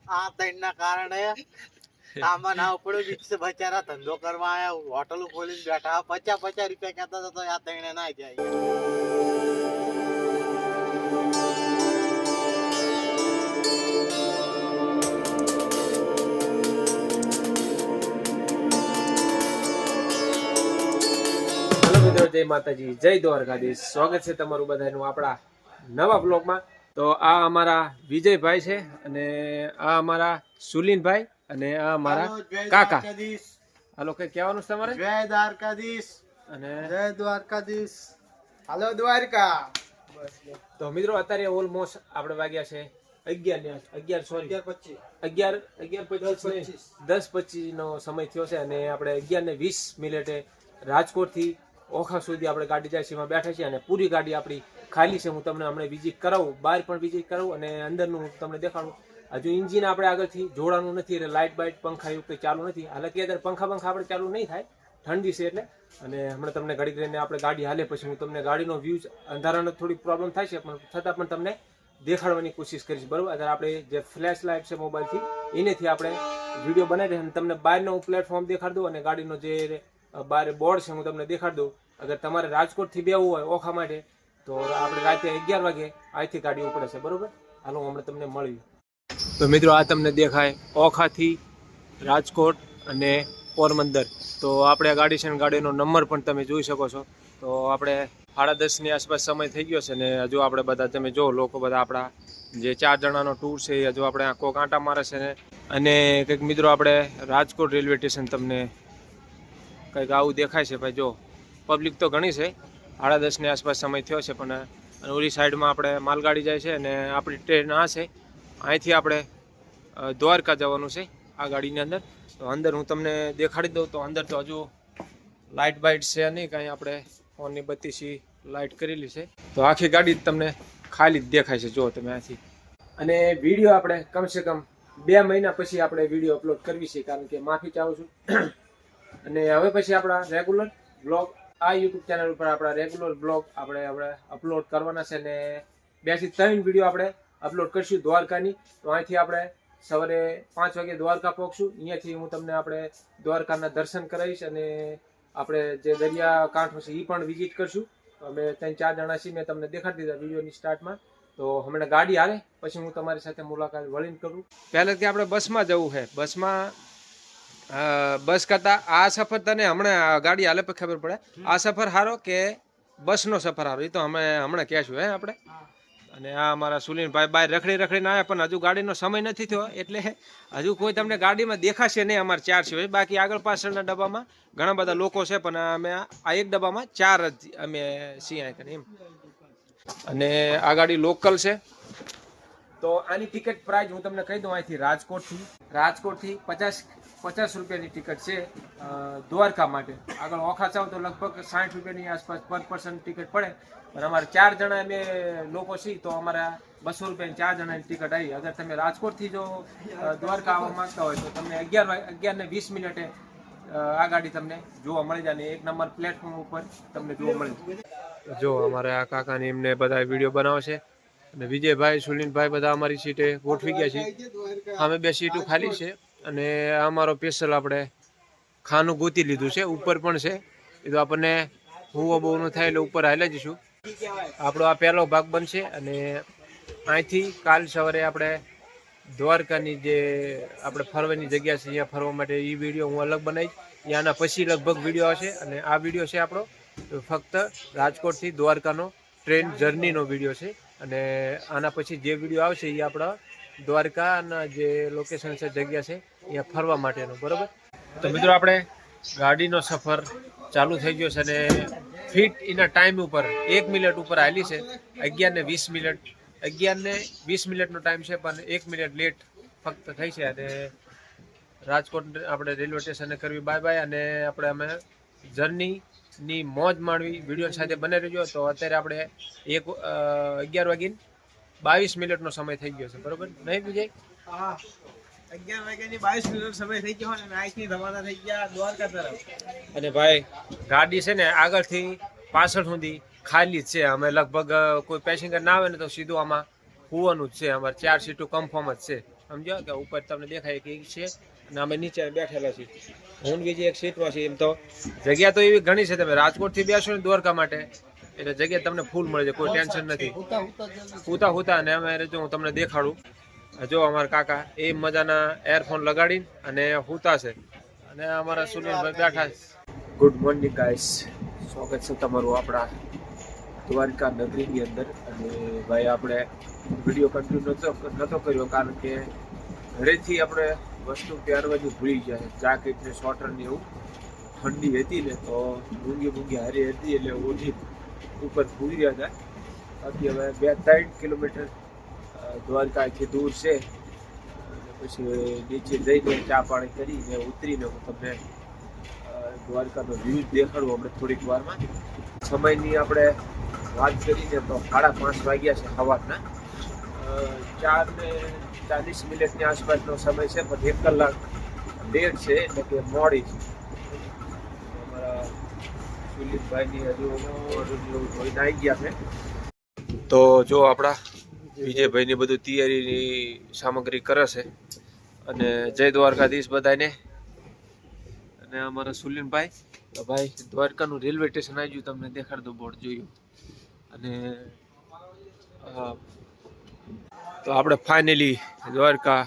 આ તૈનના કારણે આમાં ના ઉપડ્યો બીચ બચારા ધંધો કરવા આયા હોટલ ખોલીને બેઠા 50 રૂપિયા કહેતા હતા તો આ તૈણે ના જાય। જય માતાજી, જય દ્વારકાધીશ। સ્વાગત છે તમારું બધાનું આપણા નવા બ્લોગમાં। તો આ અમારા વિજયભાઈ છે અને આ અમારા સુલીનભાઈ અને આ અમારા કાકા। હાલો કઈ કહેવાનું છે તમારે? જય દ્વારકાધીશ અને જય દ્વારકાધીશ, હાલો દ્વારકા। તો મિત્રો અત્યારે ઓલમોસ્ટ આપણે વાગ્યા છે 10:25 નો સમય થયો છે અને આપણે 11:20 રાજકોટથી ઓખા સુધી આપણે ગાડી જાય છે એમાં બેઠા છીએ અને પૂરી ગાડી આપણી ખાલી છે। હું તમને હમણાં વિઝિટ કરાવું, બહાર પણ વિઝિટ કરાવું અને અંદરનું હું તમને દેખાડું। હજુ ઇન્જિન આપણે આગળથી જોડાનું નથી એટલે લાઇટ બાઇટ પંખા એવું કંઈ ચાલુ નથી। હાલાકી અત્યારે પંખા આપણે ચાલુ નહીં થાય, ઠંડી છે એટલે। અને હમણાં તમને ઘડીક રહીને આપણે ગાડી હાલે પછી હું તમને ગાડીનો વ્યૂઝ અંધારાનો થોડીક પ્રોબ્લેમ થાય છે પણ છતાં પણ તમને દેખાડવાની કોશિશ કરીશ, બરાબર? અત્યારે આપણે જે ફ્લેશ લાઇટ છે મોબાઈલથી એનેથી આપણે વિડીયો બનાવી અને તમને બહારનો પ્લેટફોર્મ દેખાડી દઉં અને ગાડીનો જે બહાર બોર્ડ છે હું તમને દેખાડી દઉં। અગર તમારે રાજકોટથી બેવું હોય ઓખા માટે તો આપણે રાતે 11 વાગે અહીંથી ગાડી ઉપડે છે, બરોબર? હાલો હમણાં તમને મળ્યું। તો મિત્રો આ તમને દેખાય ઓખાથી રાજકોટ અને પોરબંદર। તો આપણે ગાડી છે ને ગાડીનો નંબર પણ તમે જોઈ શકો છો। તો આપણે 10:30ની આસપાસ સમય થઈ ગયો છે ને હજુ આપણે બધા તમે જો લોકો બધા આપણા જે 4 જણાનો ટૂર છે એ હજુ આપણે આખો કાંટા મારે છે ને અને કંઈક મિત્રો આપણે રાજકોટ રેલવે સ્ટેશન તમને કંઈક આવું દેખાય છે ભાઈ। જો પબ્લિક તો ઘણી છે, 10:30ની આસપાસ સમય થયો છે પણ ઓલી સાઈડમાં આપણે માલગાડી જાય છે અને આપણી ટ્રેન આ છે, અહીંથી આપણે દ્વારકા જવાનું છે આ ગાડીની અંદર। તો અંદર હું તમને દેખાડી દઉં। તો અંદર તો હજુ લાઇટ બાઇટ છે નહીં કાંઈ, આપણે ફોનની બત્તીસી લાઇટ કરેલી છે તો આખી ગાડી તમને ખાલી જ દેખાય છે જો તમે આથી। અને વિડીયો આપણે કમસે કમ 2 મહિના પછી આપણે વિડીયો અપલોડ કરવી છે કારણ કે માફી ચાહું છું। અને હવે પછી આપણા રેગ્યુલર બ્લોગ આ યુટ્યુબ ચેનલ ઉપર આપણા રેગ્યુલર બ્લોગ આપણે અપલોડ કરવાના છે અને 2 થી 3 વિડીયો આપણે અપલોડ કરીશું દ્વારકાની। તો અહીંથી આપણે સવારે 5 વાગે દ્વારકા પહોંચશું, અહીંયાથી હું તમને આપણે દ્વારકાના દર્શન કરાવીશ અને આપણે જે દરિયા કાંઠો છે એ પણ વિઝિટ કરશું। અમે 3-4 જણા છીએ, મેં તમને દેખાડી દીધા વિડીયોની સ્ટાર્ટમાં। તો હમણાં ગાડી હાલે પછી હું તમારી સાથે મુલાકાત વળીને કરું। પહેલેથી આપણે બસમાં જવું છે, બસ કરતા આ સફર તને હમણાં ગાડી હાલે પછી ખબર પડે આ સફર સારો કે બસનો સફર સારો, એ તો અમે હમણાં કહેશું હે આપણે। અને આ અમારા સુલીનભાઈ બહાર રખડીને આવ્યા પણ હજુ ગાડીનો સમય નથી થયો એટલે હજુ કોઈ તમને ગાડીમાં દેખાશે નહીં। અમારે 4 છે, બાકી આગળ પાછળના ડબ્બામાં ઘણા બધા લોકો છે પણ અમે આ એક ડબ્બામાં 4 જ અમે છીએ એમ। અને આ ગાડી લોકલ છે તો આની ટિકિટ પ્રાઇસ હું તમને કહી દઉં। અહીંથી રાજકોટથી 50 રૂપિયાની ટિકિટ છે દ્વારકા માટે। આગળ ઓખા ચાવ તો લગભગ 60 રૂપિયાની આસપાસ પર પર્સન ટિકિટ પડે પણ અમારે 4 જણા અમે લોકો છીએ તો અમારા 200 રૂપિયાની 4 જણાની ટિકિટ આવી। અગર તમે રાજકોટથી જો દ્વારકા આવવા માંગતા હોય તો તમને 11:20 આ ગાડી તમને જોવા મળી જાય અને 1 નંબર પ્લેટફોર્મ ઉપર તમને જોવા મળી જાય। જો અમારે આ કાકાની એમને બધા વિડીયો બનાવે છે અને વિજયભાઈ સુલીનભાઈ બધા અમારી સીટે ગોઠવી ગયા છે। અમે 2 સીટો ખાલી છે અને આ અમારો સ્પેશિયલ આપણે ખાનું ગોતી લીધું છે, ઉપર પણ છે એ તો આપણને હુવો બહુ ન થાય એટલે ઉપર હાલ્યા જઈશું। આપણો આ પહેલો ભાગ બનશે અને અહીંથી કાલ સવારે આપણે દ્વારકાની જે આપણે ફરવાની જગ્યા છે અહીંયા ફરવા માટે એ વિડીયો હું અલગ બનાવીશ। ત્યાંના પછી લગભગ વિડીયો આવશે અને આ વિડીયો છે આપણો ફક્ત રાજકોટથી દ્વારકાનો ટ્રેન જર્નીનો વિડીયો છે અને આના પછી જે વિડીયો આવશે એ આપણા દ્વારકાના જે લોકેશન છે જગ્યા છે અહીંયા ફરવા માટેનો, બરાબર? તો મિત્રો આપણે ગાડીનો સફર ચાલુ થઈ ગયો છે અને ફિટ એના ટાઈમ ઉપર 1 મિનિટ ઉપર હાલી છે। 11:20નો ટાઈમ છે પણ 1 મિનિટ લેટ ફક્ત થઈ છે અને રાજકોટ આપણે રેલવે સ્ટેશને કરવી બાય બાય અને અમે જર્નીની મોજ માણવી। વિડીયો સાથે બને રહેજો। તો અત્યારે આપણે 11:22નો સમય થઈ ગયો છે, બરોબર નહીં વિજય? હા, 11:22 સમય થઈ ગયો અને અહીંથી રવાના થઈ ગયા દ્વારકા તરફ। અને ભાઈ ગાડી છે ને આગળથી પાછળ સુધી ખાલી જ છે। અમે લગભગ કોઈ પેસેન્જર ના આવે ને તો સીધું આમાં હોવાનું જ છે। અમારે 4 સીટો કન્ફર્મ જ છે। સમજ્યા કે ઉપર તમને દેખાય કે છે અને અમે નીચે બેઠેલા છીએ. હું બીજી એક સીટમાં છીએ. એમ તો જગ્યા તો એવી ઘણી છે, તમે રાજકોટથી બેસો ને દ્વારકા માટે એટલે જગ્યા તમને ફૂલ મળે છે, કોઈ ટેન્શન નથી. હુતા અને અમે જો હું તમને દેખાડું. જો અમારા કાકા એ મજાના એરફોન લગાડીને અને હુતા છે અને અમારા સુનિલભાઈ બેઠા છે. ગુડ મોર્નિંગ ગાઈસ, સ્વાગત છે તમારું આપણા દ્વારકા નગરીની અંદર. અને ભાઈ આપણે વિડીયો કન્ટિન્યુ નહોતો કર્યો કારણ કે ઘરેથી આપણે વસ્તુ પહેરવાની ભૂલી ગયા છે. જાકેટ ને સ્વેટર ને એવું ઠંડી હતી ને તો મૂંગી હારી હતી એટલે ઓછી ઉપર ભૂલી રહ્યા હતા. બાકી હવે 2-3 કિલોમીટર દ્વારકાથી દૂર છે. પછી નીચે જઈને ચા પાણી કરીને ઉતરીને હું તમને દ્વારકાનો વ્યૂ દેખાડું આપણે થોડીક વારમાં. સમયની આપણે વાત કરીને તો 5:30 વાગ્યા છે સવારના. 4:40 આસપાસનો સમય છે, પણ 1 કલાક લેટ છે એટલે કે મોડી છે. અમારા સુલિતભાઈની હજુ ધોઈને આવી ગયા છે. તો જો આપણા વિજયભાઈની બધું તૈયારીની સામગ્રી કરે છે. અને જય દ્વારકાધીશ બધાને. અને અમારા સુલિનભાઈ તો ભાઈ દ્વારકાનું રેલવે સ્ટેશન આવી ગયું, તમને દેખાડ દો બોર્ડ જોયું. અને તો આપણે ફાઇનલી દ્વારકા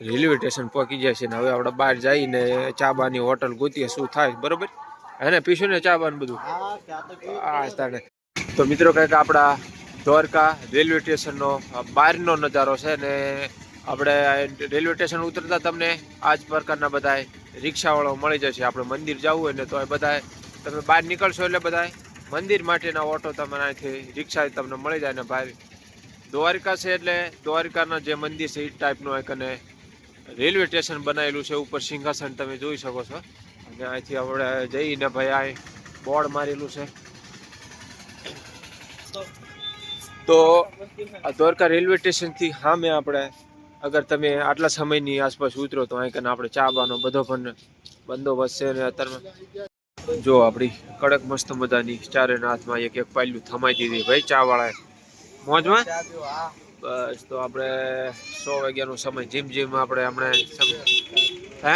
રેલવે સ્ટેશન પહોંચી જાય છે ને હવે આપણે બહાર જઈને ચા બાની હોટલ ગોતીએ શું થાય, બરોબર એને પીશું ને ચા બાન બધું. તો મિત્રો કંઈક આપણા દ્વારકા રેલવે સ્ટેશનનો બહારનો નજારો છે ને આપણે રેલવે સ્ટેશન ઉતરતા તમને આ જ પ્રકારના બધા રિક્ષાવાળો મળી જશે. આપણે મંદિર જવું હોય ને તો એ બધા તમે બહાર નીકળશો એટલે બધા મંદિર માટેના ઓટો તમને અહીંથી રિક્ષા તમને મળી જાય. ને બહાર દ્વારકા છે એટલે દ્વારકાના જે મંદિર છે એ ટાઈપનું એક અને રેલવે સ્ટેશન બનાવેલું છે. ઉપર સિંહાસન તમે જોઈ શકો છો. અને અહીંથી આપણે જઈને ભાઈ આ બોર્ડ મારેલું છે. તો આ દ્વારકા રેલવે સ્ટેશનથી સામે આપણે અગર તમે આટલા સમયની આસપાસ ઉતરો તો અહીં કને આપણે ચા બાનો બધો પણ બંદોબસ્ત છે. અને અત્યારમાં જો આપણી કડક મસ્ત મજાની ચારેના હાથમાં એક પાયલું થમાઈ દીધી ભાઈ ચા વાળાએ મોજમાં. બસ તો આપણે 100 વાગ્યાનો સમય જીમ આપણે હમણાં હે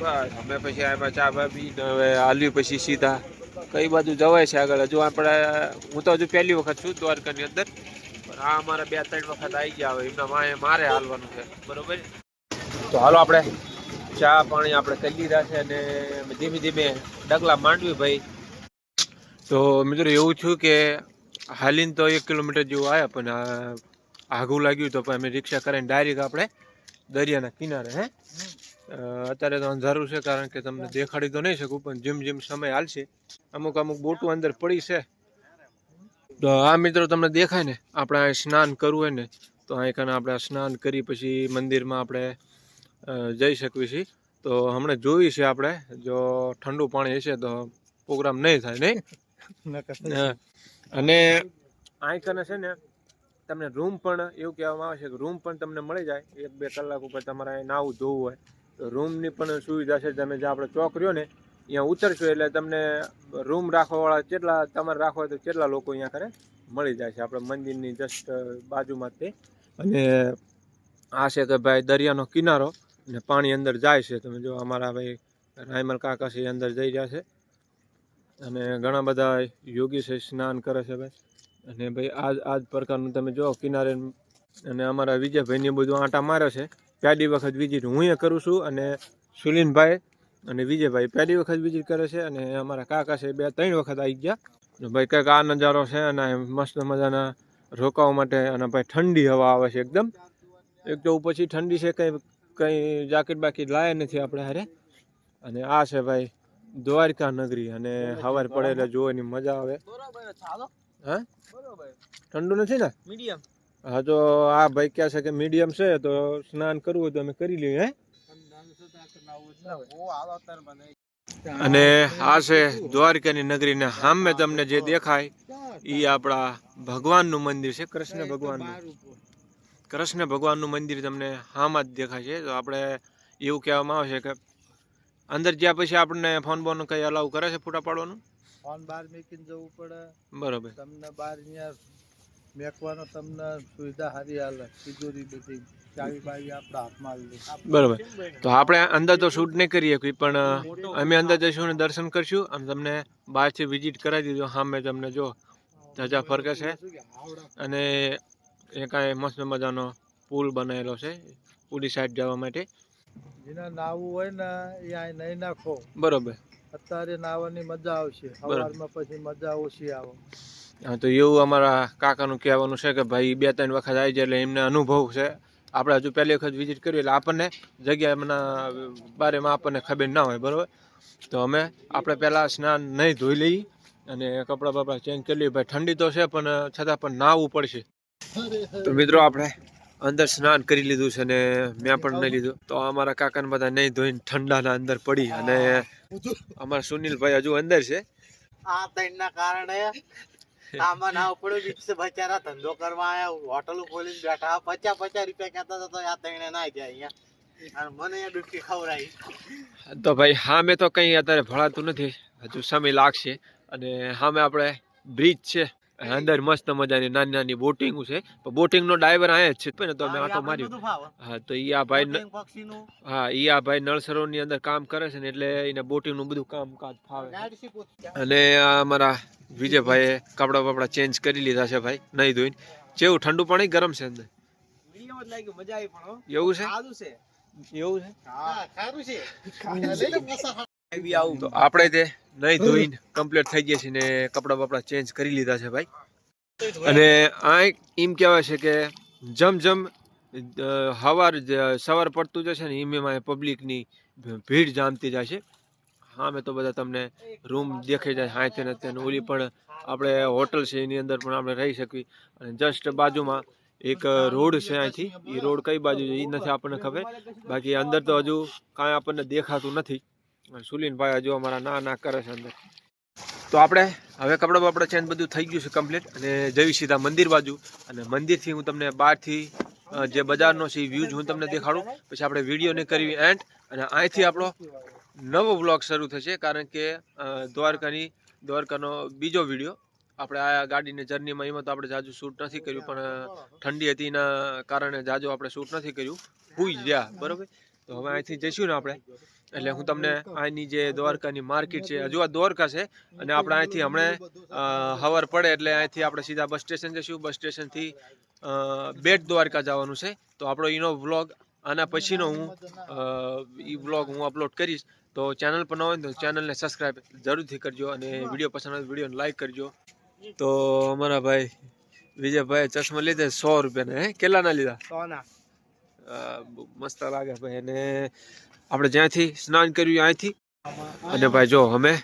બસ અમે પછી આમાં ચા પી હવે હાલ્યું પછી સીધા કઈ બાજુ જવાય છે આગળ. હજુ આપણે હું તો હજુ પહેલી વખત છું દ્વારકાની અંદર, પણ આ અમારા 2-3 વખત આવી ગયા હોય એમના મારે હાલવાનું છે, બરોબર. તો હાલો આપણે ચા પાણી આપણે કરી લીધા છે અને ધીમે ધીમે ડગલા માંડવી ભાઈ. તો મિત્રો એવું થયું કે હાલીને તો 1 કિલોમીટર જેવું આવ્યા પણ આઘું લાગ્યું તો અમે રિક્ષા કરીને ડાયરેક્ટ આપણે દરિયાના કિનારે અત્યારે તો અંધારું છે કારણ કે તમને દેખાડી તો નહીં શકું, પણ જેમ સમય હાલશે અમુક બોટું અંદર પડી છે. તો આ મિત્રો તમને દેખાય ને આપણે અહીં સ્નાન કરવું હોય ને તો અહીં કને આપણે સ્નાન કરી પછી મંદિરમાં આપણે જઈ શકીએ છીએ. તો હમણાં જોઈએ છે આપણે જો ઠંડુ પાણી હશે તો પ્રોગ્રામ નહીં થાય નહીં. અને અહીં કને છે ને તમને રૂમ પણ એવું કહેવામાં આવે છે કે રૂમ પણ તમને મળી જાય 1-2 કલાક ઉપર તમારે નાવું ધોવું હોય તો રૂમની પણ સુવિધા છે. તમે જે આપણે ચોક રહ્યો ને અહીંયા ઉતરશો એટલે તમને રૂમ રાખવાવાળા જેટલા તમારે રાખવા હોય તો કેટલા લોકો અહીંયા કરે મળી જાય છે આપણે મંદિરની જસ્ટ બાજુમાં જ તે. અને આ છે કે ભાઈ દરિયાનો કિનારો અને પાણી અંદર જાય છે. તમે જો અમારા ભાઈ રાયમલ કાકા છે અંદર જઈ રહ્યા છે અને ઘણા બધા યોગી છે સ્નાન કરે છે ભાઈ. અને ભાઈ આ જ પ્રકારનું તમે જો કિનારે. અને અમારા વિજયભાઈને બધું આંટા મારે છે. પહેલી વખત વિઝિટ હું એ કરું છું અને સુલિનભાઈ અને વિજયભાઈ પહેલી વખત વિઝિટ કરે છે. અને અમારા કાકા છે 2-3 વખત આવી ગયા. ભાઈ કંઈક આ નજારો છે અને મસ્ત મજાના રોકાવા માટે. અને ભાઈ ઠંડી હવા આવે છે એકદમ. એક તો પછી ઠંડી છે, કંઈ જાકેટ બાકેટ લાયા નથી આપણે હારે. અને આ છે ભાઈ દ્વારકા નગરી અને સવાર પડે એટલે જોવાની મજા આવે. હા ઠંડુ નથી ને મીડિયમ. હા તો આ ભાઈ કહે છે કે મીડિયમ છે તો સ્નાન કરવું હોય તો અમે કરી લઈએ. હે અને આ છે દ્વારકાની નગરીને સામે તમને જે દેખાય એ આપણા ભગવાનનું મંદિર છે. કૃષ્ણ ભગવાનનું મંદિર તમને સામે જ દેખાય છે. તો આપણે એવું કહેવામાં આવે છે કે અંદર જ્યાં પછી આપણને ફોન બોન કઈ અલાઉ કરે છે ફોટા પાડવાનું? ફોન બહાર મૂકીને જવું પડે, બરોબર. તમને બહાર અહીંયા મેકવાનો તમને સુવિધા સારી હાલે, તિજોરી બધી ચાવી બાવી આપણા હાથમાં આવી જાય. બરોબર. તો આપણે અંદર તો શૂટ નહીં કરીએ કોઈ, પણ અમે અંદર જઈશું અને દર્શન કરશું અને તમને બહારથી વિઝિટ કરાવી દીધું. સામે તમને જો ધજા ફરકે છે અને એ કાંઈ મસ્ત મજાનો પુલ બનાવેલો છે ઉડી સાઈડ જવા માટે. જેના નાવું હોય ને એ આ નહીં નાખો. બરોબર. અત્યારે નાવાની મજા આવશે, સવારમાં પછી મજા ઓછી આવે. હા, તો એવું અમારા કાકાનું કહેવાનું છે કે ભાઈ 2-3 વખત આવી જાય એટલે એમને અનુભવ છે. આપણે હજુ પહેલી વખત વિઝિટ કર્યું એટલે આપણને જગ્યાના બારેમાં આપણને ખબર ના હોય. બરાબર. તો આપણે પહેલાં સ્નાન નહીં ધોઈ લઈએ અને કપડાં બપડા ચેન્જ કરી લઈએ. ભાઈ ઠંડી તો છે પણ છતાં પણ નાહવું પડશે. તો મિત્રો આપણે અંદર સ્નાન કરી લીધું છે ને મેં પણ નહીં લીધું. તો અમારા કાકાને બધા નહીં ધોઈને ઠંડાના અંદર પડી અને અમારા સુનિલભાઈ હજુ અંદર છે. આ ત્રણના કારણે આમાં ના ઉપડ્યું બીજ બચારા ધંધો કરવા આયા, હોટલ ખોલીને બેઠા. 50-50 રૂપિયા કહેતા હતા તો આ ત્રણે ના જાય અહીંયા અને મને અહીંયા ડૂબકી ખવડાવી. તો ભાઈ સામે તો કંઈ અત્યારે ભળાતું નથી, હજુ સમય લાગશે. અને સામે આપણે બ્રિજ છે, અંદર મસ્ત મજાની નાની નાની બોટિંગ છે. બોટિંગનો ડ્રાઈવર અહીંયા જ છે તો અમે આટો માર્યો. હા, તો ઈ આ ભાઈ નળ સરોવરની અંદર કામ કરે છે ને એટલે એને બોટિંગનું બધું કામકાજ ફાવે. અને આ અમારા વિજયભાઈએ કપડા બપડા ચેન્જ કરી લીધા છે ભાઈ નહીં ધોઈને. કેવું ઠંડુ પાણી ગરમ છે અંદર? એવું છે? એવું છે? તો આપણે તે નહીં ધોઈને કમ્પ્લીટ થઈ ગયા છે ને કપડા બપડા ચેન્જ કરી લીધા છે ભાઈ. અને આ એમ કહેવાય છે કે જમ સવાર પડતું જશે ને એમાં પબ્લિકની ભીડ જામતી જાય છે. હા, મેં તો બધા તમને રૂમ દેખાઈ જાય હાથે ને તેને. ઓલી પણ આપણે હોટલ છે એની અંદર પણ આપણે રહી શકીએ. અને જસ્ટ બાજુમાં એક રોડ છે અહીંથી. એ રોડ કઈ બાજુ છે એ નથી આપણને ખબર. બાકી અંદર તો હજુ કાંઈ આપણને દેખાતું નથી. સુલીનભાઈ હજુ અમારા ના કરે છે અંદર. તો આપણે હવે કપડાં બપડા ચેન્જ બધું થઈ ગયું છે કમ્પ્લીટ અને જઈ સીધા મંદિર બાજુ. અને મંદિરથી હું તમને બહારથી જે બજારનો છે એ વ્યૂઝ હું તમને દેખાડું. પછી આપણે વિડીયોને કરવી એન્ડ. અને અહીંથી આપણો નવો વ્લોગ શરૂ થશે, કારણ કે દ્વારકાનો બીજો વિડીયો આપણે આ ગાડીની જર્નીમાં એમાં તો આપણે જાજુ શૂટ નથી કર્યું, પણ ઠંડી હતી એના કારણે જાજુ આપણે શૂટ નથી કર્યું, હુઈ ગયા. બરાબર. તો હવે અહીંથી જઈશું ને આપણે એટલે હું તમને અહીંની જે દ્વારકાની માર્કેટ છે, હજુ આ દ્વારકા છે અને આપણે અહીંથી હમણાં હવાર પડે એટલે અહીંથી આપણે સીધા બસ સ્ટેશન જઈશું. બસ સ્ટેશનથી બેટ દ્વારકા જવાનું છે. તો આપણો એનો વ્લોગ આના પછીનો હું અપલોડ કરીશ. તો ચેનલ પર ન હોય તો ચેનલને સબસ્ક્રાઈબ જરૂરથી કરજો અને વિડીયો પસંદ આવે વિડીયોને લાઈક કરજો. તો અમારા ભાઈ વિજયભાઈ ચશ્મા લીધે 100 રૂપિયાના. કેટલાના લીધા? 100 ના. મસ્ત લાગે ભાઈ. અને આપણે જ્યાંથી સ્નાન કર્યું અહીંથી. અને ભાઈ જો અમે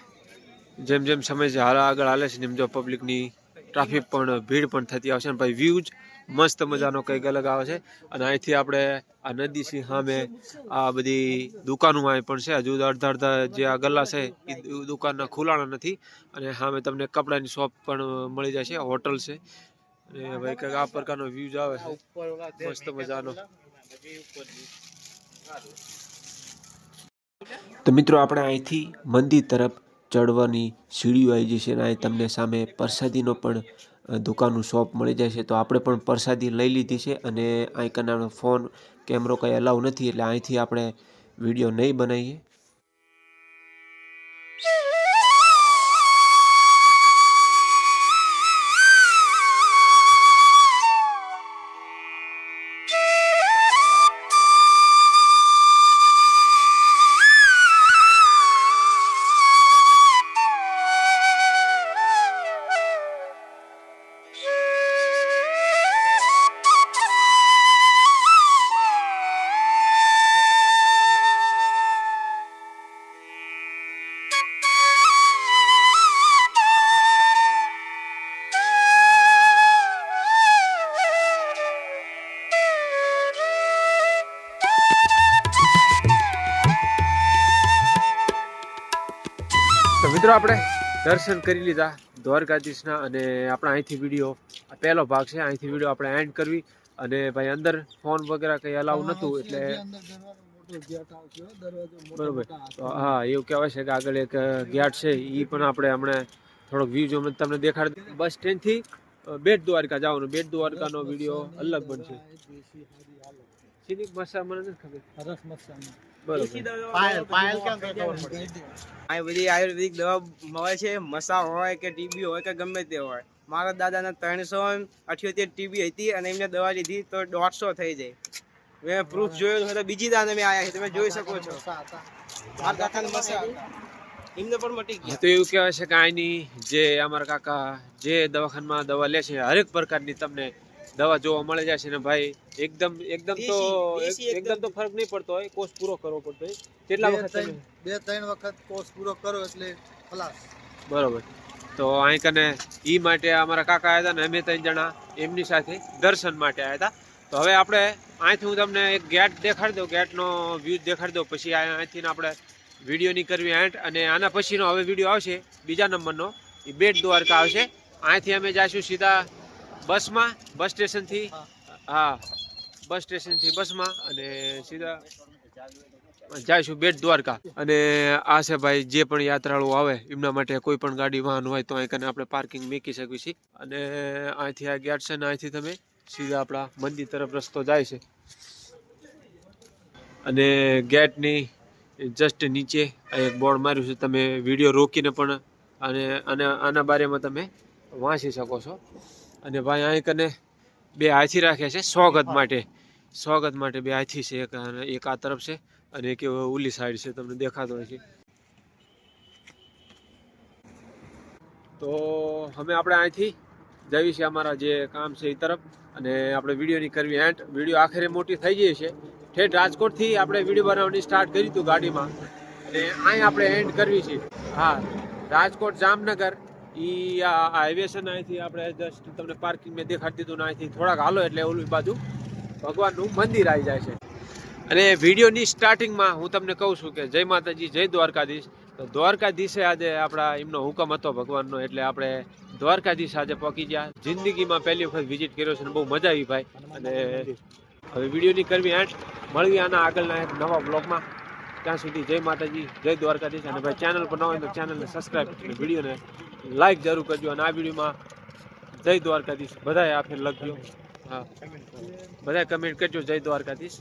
જેમ જેમ સમય આગળ હાલે છે એમ જો પબ્લિકની ટ્રાફિક પણ ભીડ પણ થતી આવશે. અને ભાઈ વ્યૂઝ મસ્ત મજાનો કંઈક અલગ આવે છે. અને અહીંથી આપણે આ નદી છે સામે આ બધી દુકાનો અહીં પણ છે. હજુ અડધા જે આ ગલ્લા છે એ દુકાનના ખુલાણા નથી. અને સામે તમને કપડાની શોપ પણ મળી જાય છે, હોટલ છે. અને ભાઈ કંઈક આ પ્રકારનો વ્યૂઝ આવે છે મસ્ત મજાનો. તો મિત્રો આપણે અહીંથી મંદિર તરફ ચડવાની સીડીઓ આવી જશે અને અહીં તમને સામે પ્રસાદીનો પણ દુકાનનું શોપ મળી જાય છે. તો આપણે પણ પ્રસાદી લઈ લીધી છે અને અહીં કના ફોન કેમેરો કંઈ અલાઉ નથી એટલે અહીંથી આપણે વિડીયો નહીં બનાવીએ. તો મિત્રો આપણે દર્શન કરી લીધા દ્વારકાધીશના અને આપણા અહીંથી વિડીયો પહેલો ભાગ છે. અહીંથી વિડીયો આપણે એન્ડ કરવી. અને ભાઈ અંદર ફોન વગેરે કંઈ અલાઉ નહોતું એટલે બરોબર. તો હા, એવું કહેવાય છે કે આગળ એક ગેટ છે એ પણ આપણે હમણાં થોડોક વ્યૂ તમને દેખાડ. બસ સ્ટેન્ડથી બેટ દ્વારકા જવાનું. બેટ દ્વારકાનો વિડીયો અલગ બનશે. સીની મસા મને નથી ખબર. રસ મસાલા બરોબર. પાયલ કેમ કે ખબર પડે? આ બધી આયુર્વેદિક દવા મળે છે. મસા હોય કે ટીબી હોય કે ગમે તે હોય. મારા દાદાને 378 ટીબી હતી અને એમને દવા લીધી તો 150 થઈ જાય. મેં પ્રૂફ જોયેલું છે. બીજી દાને મેં આયા છે, તમે જોઈ શકો છો. મારા કાકાને મસા હતા, એમને પણ મટી ગયા. તો એવું કહેવાય છે કે આની જે અમારા કાકા જે દવાખાનામાં દવા લે છે હરેક પ્રકારની તમને દવા જોવા મળી જાય છે ને ભાઈ એકદમ તો ફરક નહીં પડતો હોય. કોર્સ પૂરો કરવો પડતો હોય. કેટલા વખત તમે? 2-3 વખત કોર્સ પૂરો કરો એટલે ખલાસ. બરોબર. તો અહીં કને ઈ માટે અમારા કાકા આવ્યા હતા ને અમે 3 જણા એમની સાથે દર્શન માટે આવ્યા હતા. તો હવે આપણે અહીંથી હું તમને એક ગેટ દેખાડી દઉં, ગેટનો વ્યૂ દેખાડી દઉં. પછી અહીંથી આપણે વિડીયોની કરવી એન્ડ, અને આના પછીનો હવે વિડીયો આવશે બીજા નંબરનો, એ બેટ દ્વારકા આવશે. અહીંથી અમે જઈશું સીધા બસમાં, બસ સ્ટેશનથી. હા, બસ સ્ટેશનથી બસમાં અને સીધા જઈશું બેટ દ્વારકા. અને આ છે ભાઈ જે પણ યાત્રાળુઓ આવે એમના માટે કોઈ પણ ગાડી વાહન હોય તો અહીં આપણે પાર્કિંગ મૂકી શકીએ છીએ. અને અહીંથી આ ગેટ છે ને અહીંથી તમે સીધા આપણા મંદિર તરફ રસ્તો જાય છે. અને ગેટની જસ્ટ નીચે એક બોર્ડ માર્યું છે, તમે વિડીયો રોકીને પણ આના બારેમાં તમે વાંચી શકો છો. અને ભાઈ અહીં કને 2 હાથી રાખ્યા છે સ્વાગત માટે 2 હાથી છે. એક આ તરફ છે અને એક ઓલી સાઈડ છે, તમને દેખાતો હોય છે. તો હવે આપણે અહીંથી જઈએ છીએ અમારા જે કામ છે એ તરફ, અને આપણે વિડીયોની કરવી એન્ડ. વિડીયો આખરે મોટી થઈ જાય છે. ઠેઠ રાજકોટથી આપણે વિડીયો બનાવવાની સ્ટાર્ટ કરી હતું ગાડીમાં, અને અહીં આપણે એન્ડ કરવી છે. હા, રાજકોટ જામનગર ઈ આ હાઈવે છે ને અહીંથી આપણે જસ્ટ તમને પાર્કિંગ મેં દેખાડી દીધું ને અહીંથી થોડાક હાલો એટલે ઓલી બાજુ ભગવાનનું મંદિર આવી જાય છે. અને વિડીયોની સ્ટાર્ટિંગમાં હું તમને કહું છું કે જય માતાજી, જય દ્વારકાધીશ. તો દ્વારકાધીશે આજે આપણા એમનો હુકમ હતો ભગવાનનો, એટલે આપણે દ્વારકાધીશ આજે પહોંચી ગયા. જિંદગીમાં પહેલી વખત વિઝિટ કર્યો છે અને બહુ મજા આવી ભાઈ. અને હવે વિડીયોની કરવી એન્ડ. મળવી આના આગળના એક નવા બ્લોગમાં. ત્યાં સુધી જય માતાજી, જય દ્વારકાધીશ. અને ભાઈ ચેનલ પર ન હોય તો ચેનલને સબસ્ક્રાઈબ અને વિડીયોને લાઈક જરૂર કરજો. અને આ વિડીયોમાં જય દ્વારકાધીશ બધાએ આપે લખજો. હા, બધાએ કમેન્ટ કરજો જય દ્વારકાધીશ.